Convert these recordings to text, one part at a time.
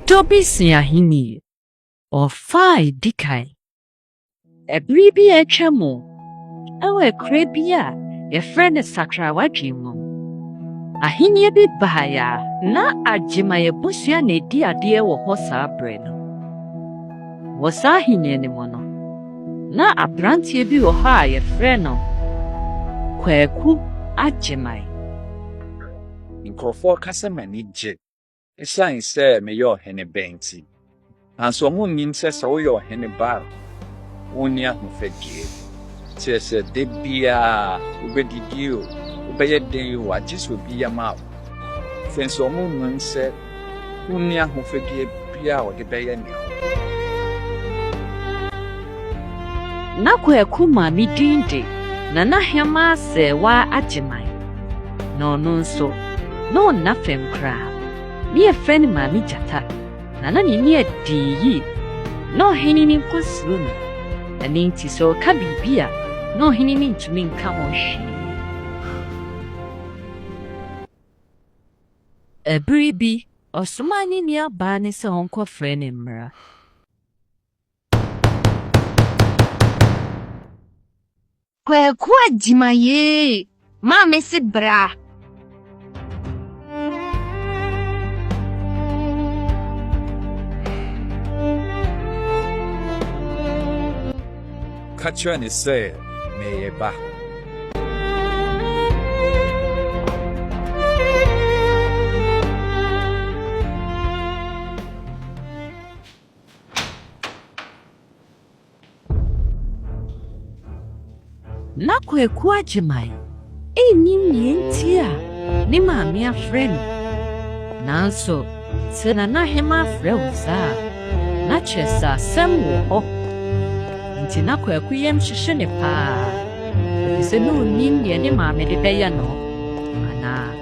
Tobisia hini or fai dikai. A bribi a chamo. Ewe crabia, your friend is sacra wajimo. A hini bit bahaya, na ajima ye busia ne dia wo hosa breno. Wasa hini animono. Na abrantie bi wo ha ye freno. Kweku ajimai. Nkrofo kasa mani je. Esan se me yo hene benti. Anso mo nim se so yo hene bar. Oni ahofadie. Se de bia ubedidio, ubeye den yo ajiso bia ma. Fenso mo nim se oni ahofadie bia o de beye ni. Na kweku ma mi dinde. Na hema se wa ajimai. No nso. No nafem kra. Ni a friend mami jata. Nana ni e di. No hini ni kwasunu. Ani nti so ka bibia. No hini ni ntumi nka ho hwe. Ebribi osumani ni aba ne se honko friend mra. Kweku ajimaye. Mame se bra. Kachwa ni se meyeba. Na kweku ajimai. Ni ntia. Ni mami a friend. Nanso, se na hema friend sa. Na chesa semwo ho. Nti na kweku yem hwehwe ne pa. Se no nim ye ne mami de beya no. Ana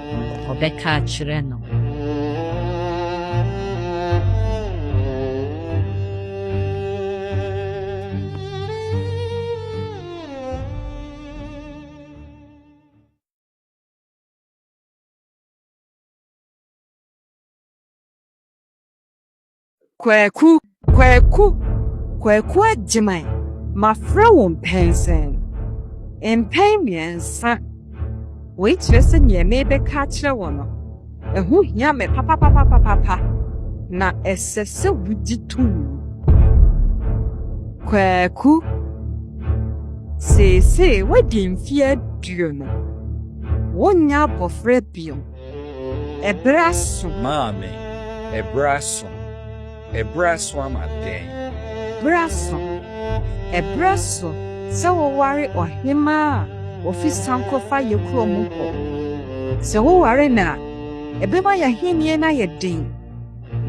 obeka kire no. Kweku ajimai. Mafra won pensen. Empen miensa. Wait listen ye maybe catch the one. Who ya me papa. Na esese wujitu. Kweku. Se wedding fear duno. Wonya bofre biom. Ebraso. Mame. Ebraso amaden. Ebraso. Se wo ware ohima ofisan kofa yekro mu ho. Se wo ware na ebema ya hinie na yedin.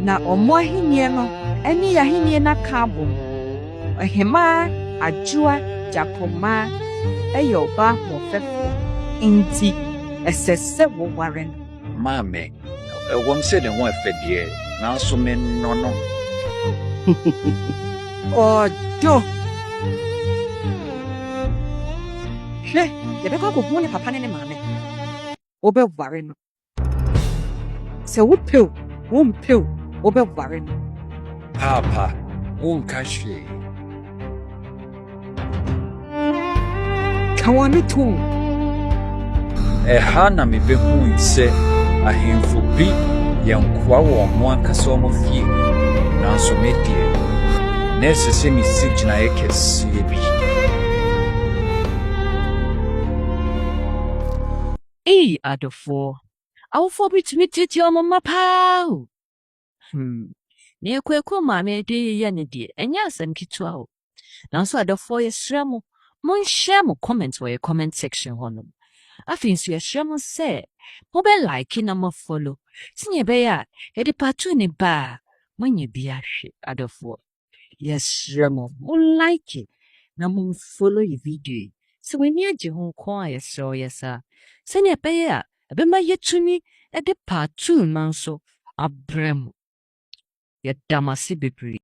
Na omo hinie no eni ya hinie na kabo. Ohima ajua jakoma eyoba mo fefo. Inti esese wo ware no. Mame. Wom se de ho afadie. Na so me no. Odo. She, yebeka ko hune papa ne mame. Obe ware no. Se wo pew, obe ware no. Papa, wonka hwe. Kawani tu. Ha na me behu nse ahemfo bi yenkwa wo mo ankasa mo fie. Nanso me die. Nesse se mi signa ekesi bi. Adofo. Awofo bitumi titi omo mapao. Ne kweku mame de ye ne die. Enya asem kitwa o. Nanso adofo ye sremo. Mon share mo comment wo ye comment section hono. Afin so ye sremo se. Mo be like na mo follow. Tinye be ya, e de patu ne ba. Monye bia hwe adofo. Yes, Remo, like it. Na mo follow your video. So when you je hon kwa yes so yes sir. Send ya pay ya. Ebe ma yetuni e de part 2 man so abrem. Ya damasi bebre.